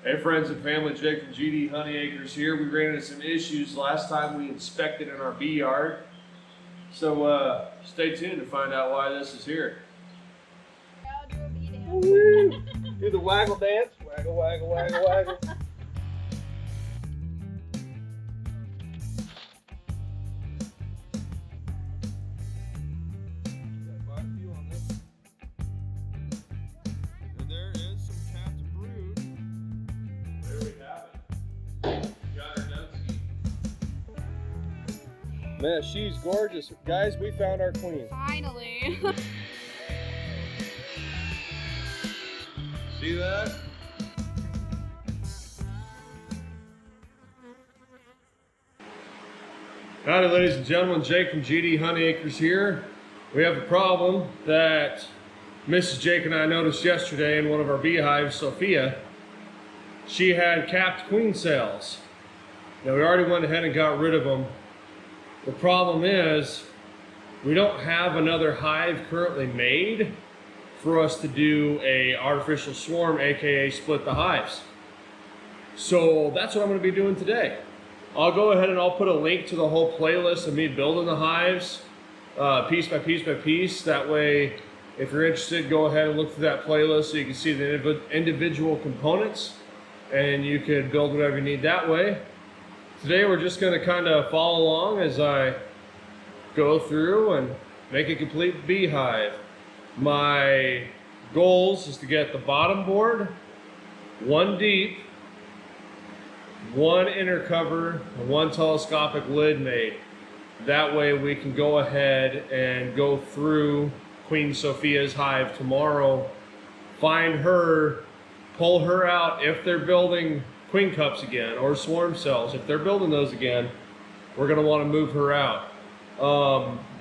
Hey friends and family, Jake from GD Honey Acres here. We ran into some issues last time we inspected in our bee yard. So stay tuned to find out why this is here. Do the waggle dance. Waggle, waggle, waggle, waggle. Man, she's gorgeous. Guys, we found our queen. Finally. See that? Howdy ladies and gentlemen, Jake from GD Honey Acres here. We have a problem that Mrs. Jake and I noticed yesterday in one of our beehives, Sophia. She had capped queen cells. Now we already went ahead and got rid of them. The problem is we don't have another hive currently made for us to do a artificial swarm, aka split the hives. So that's what I'm going to be doing today. I'll go ahead and I'll put a link to the whole playlist of me building the hives piece by piece by piece. That way, if you're interested, go ahead and look through that playlist so you can see the individual components and you could build whatever you need that way. Today we're just going to kind of follow along as I go through and make a complete beehive. My goals is to get the bottom board, one deep, one inner cover, and one telescopic lid made. That way we can go ahead and go through Queen Sophia's hive tomorrow, find her, pull her out if they're building queen cups again or swarm cells. If they're building those again, we're going to want to move her out.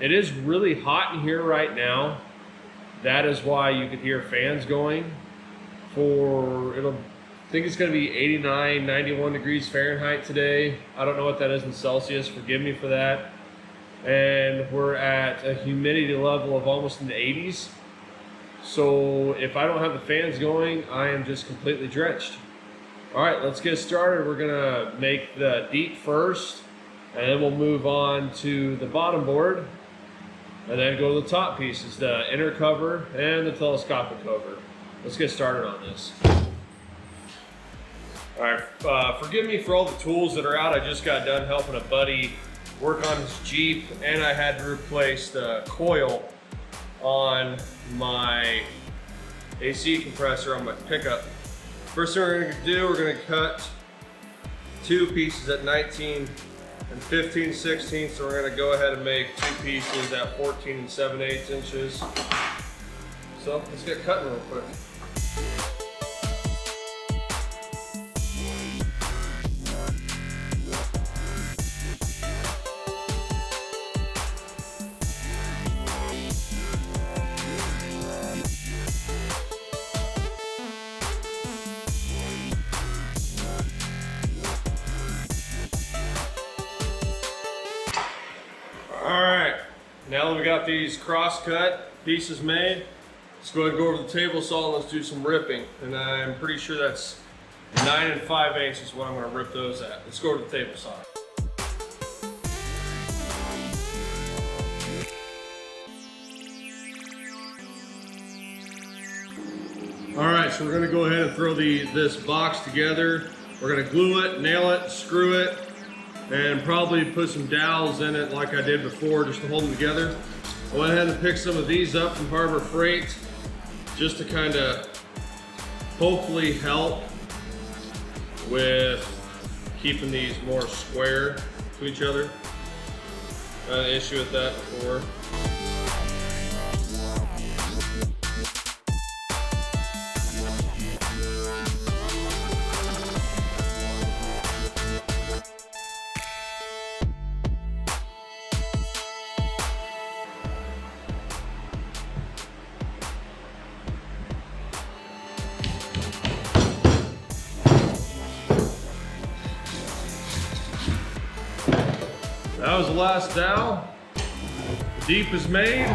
It is really hot in here right now. That is why you could hear fans going. I think it's going to be 89, 91 degrees Fahrenheit today. I don't know what that is in Celsius. Forgive me for that. And we're at a humidity level of almost in the 80s. So if I don't have the fans going, I am just completely drenched. All right, let's get started. We're gonna make the deep first, and then we'll move on to the bottom board, and then go to the top pieces, the inner cover and the telescopic cover. Let's get started on this. All right, forgive me for all the tools that are out. I just got done helping a buddy work on his Jeep, and I had to replace the coil on my AC compressor on my pickup. First thing we're going to do, we're going to cut two pieces at 19 and 15/16. So we're going to go ahead and make two pieces at 14 7/8 inches. So let's get cutting real quick. Alright, now that we got these cross-cut pieces made, let's go ahead and go over the table saw and let's do some ripping. And I'm pretty sure that's 9 5/8 is what I'm going to rip those at. Let's go to the table saw. Alright, so we're going to go ahead and throw this box together. We're going to glue it, nail it, screw it, and probably put some dowels in it like I did before just to hold them together. I went ahead and picked some of these up from Harbor Freight just to kind of hopefully help with keeping these more square to each other. I had an issue with that before. That was the last dowel. The deep is made.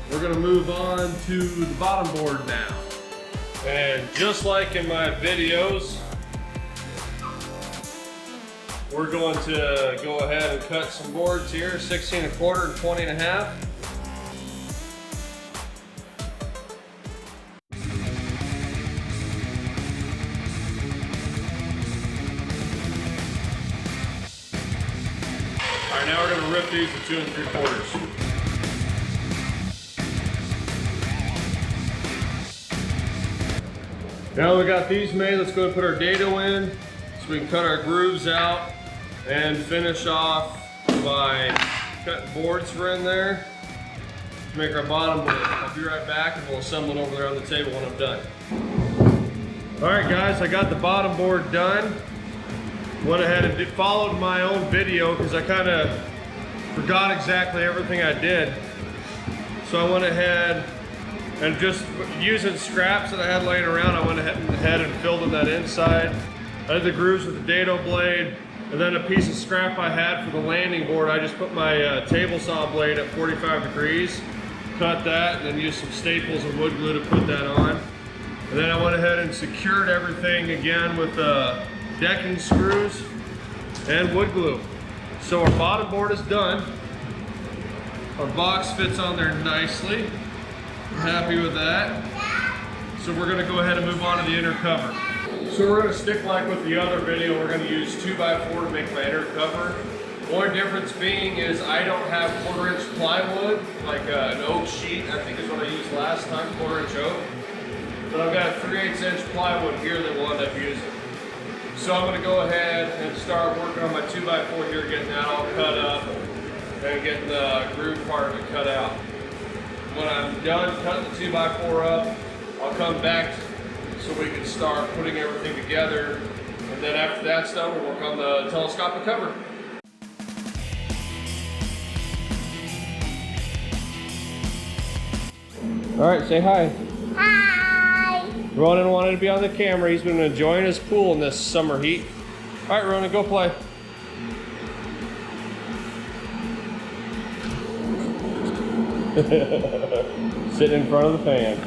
We're gonna move on to the bottom board now. And just like in my videos, we're going to go ahead and cut some boards here, 16 1/4 and 20 1/2. All right, now we're going to rip these to 2 3/4. Now we got these made, let's go and put our dado in so we can cut our grooves out and finish off by cutting boards for in there to make our bottom board. I'll be right back and we'll assemble it over there on the table when I'm done. All right guys, I got the bottom board done. Went ahead and followed my own video because I kind of forgot exactly everything I did. So I went ahead and just using scraps that I had laying around, I went ahead and filled in that inside. I did the grooves with the dado blade, and then a piece of scrap I had for the landing board, I just put my table saw blade at 45 degrees, cut that, and then used some staples and wood glue to put that on. And then I went ahead and secured everything again with decking screws and wood glue. So our bottom board is done. Our box fits on there nicely. Happy with that. So we're going to go ahead and move on to the inner cover. So we're going to stick like with the other video. We're going to use 2x4 to make my inner cover. Only difference being is I don't have 1/4 inch plywood, like an oak sheet, I think is what I used last time, 1/4 inch oak. But I've got 3/8 inch plywood here that we'll end up using. So I'm going to go ahead and start working on my 2x4 here, getting that all cut up and getting the groove part of it cut out. When I'm done cutting the 2x4 up, I'll come back so we can start putting everything together. And then after that's done, we'll work on the telescopic cover. All right, say hi. Hi. Ronan wanted to be on the camera. He's been enjoying his pool in this summer heat. All right, Ronan, go play. Sitting in front of the fan.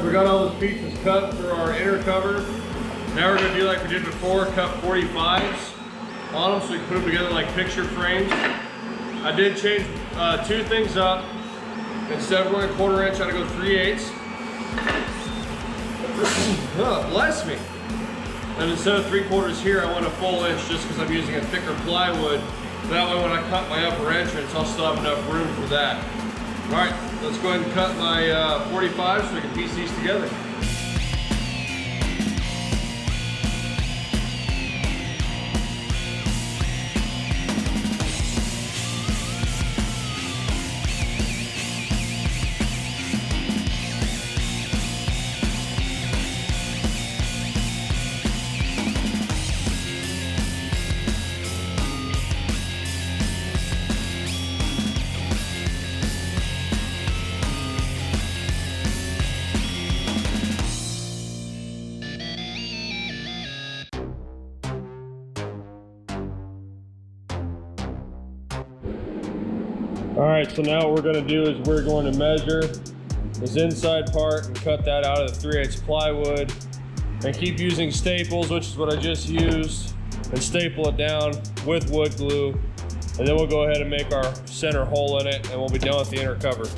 We got all those pieces cut for our inner cover. Now we're going to do like we did before, cut 45s on them so we can put them together like picture frames. I did change 2 things up. Instead of going 1/4 inch, I go 3/8. Oh, bless me. And instead of 3/4 here, I went a full inch just because I'm using a thicker plywood. That way when I cut my upper entrance, I'll still have enough room for that. All right, let's go ahead and cut my 45s so we can piece these together. All right, so now what we're gonna do is we're going to measure this inside part and cut that out of the 3/8 plywood and keep using staples, which is what I just used, and staple it down with wood glue. And then we'll go ahead and make our center hole in it and we'll be done with the inner cover.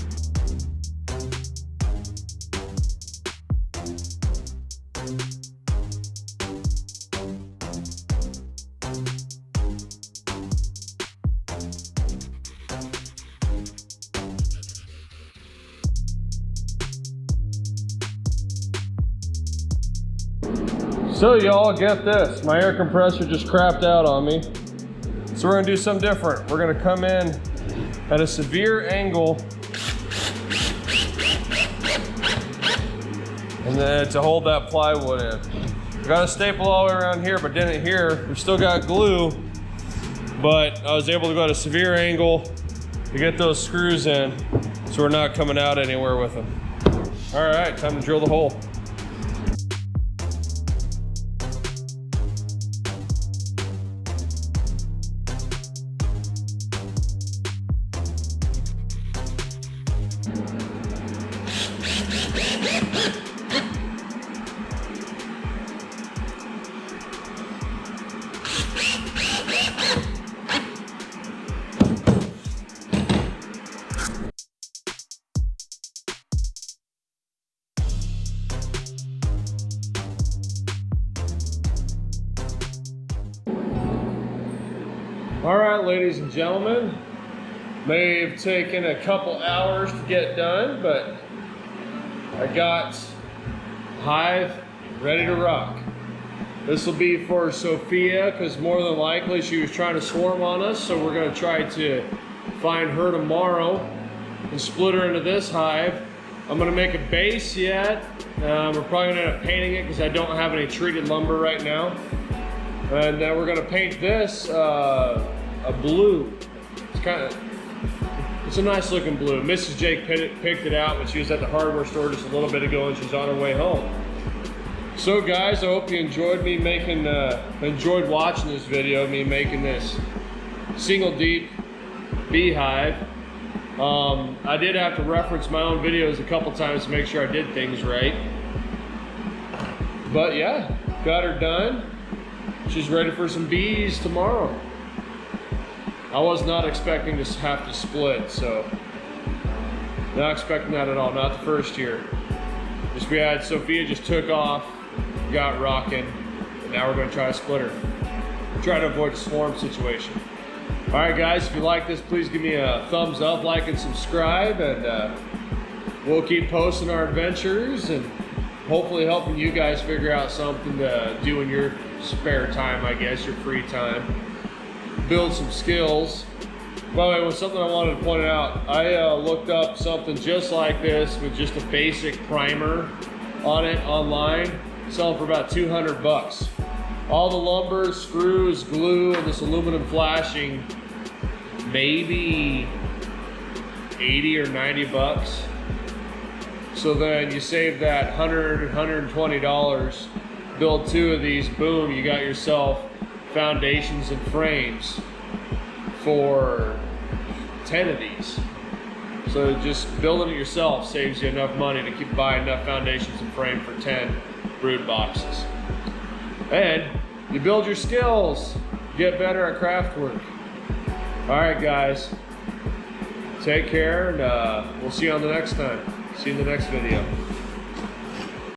So y'all, get this. My air compressor just crapped out on me. So we're gonna do something different. We're gonna come in at a severe angle and then to hold that plywood in. Got a staple all the way around here, but didn't here. We still got glue, but I was able to go at a severe angle to get those screws in so we're not coming out anywhere with them. All right, time to drill the hole. All right, ladies and gentlemen, may have taken a couple hours to get done, but I got Hive ready to rock. This will be for Sophia, because more than likely she was trying to swarm on us, so we're gonna try to find her tomorrow and split her into this hive. I'm gonna make a base yet. We're probably gonna end up painting it because I don't have any treated lumber right now. And then we're gonna paint this a blue. It's a nice looking blue. Mrs. Jake picked it out when she was at the hardware store just a little bit ago and she's on her way home. So guys, I hope you enjoyed me enjoyed watching this video, me making this single deep beehive. I did have to reference my own videos a couple times to make sure I did things right. But yeah, got her done. She's ready for some bees tomorrow. I was not expecting to have to split, so not expecting that at all, not the first year. Sophia just took off, got rocking, and now we're gonna try to split her. Try to avoid a swarm situation. All right guys, if you like this, please give me a thumbs up, like and subscribe, and we'll keep posting our adventures and hopefully helping you guys figure out something to do in your spare time, I guess, your free time. Build some skills. By the way, something I wanted to point out, I looked up something just like this with just a basic primer on it online, selling for about 200 bucks. All the lumber, screws, glue, and this aluminum flashing, maybe 80 or 90 bucks. So then you save that $100, $120, build 2 of these, boom, you got yourself foundations and frames for 10 of these. So just building it yourself saves you enough money to keep buying enough foundations and frame for 10 brood boxes. And you build your skills, get better at craft work. All right guys, take care, and we'll see you on the next time. See you in the next video.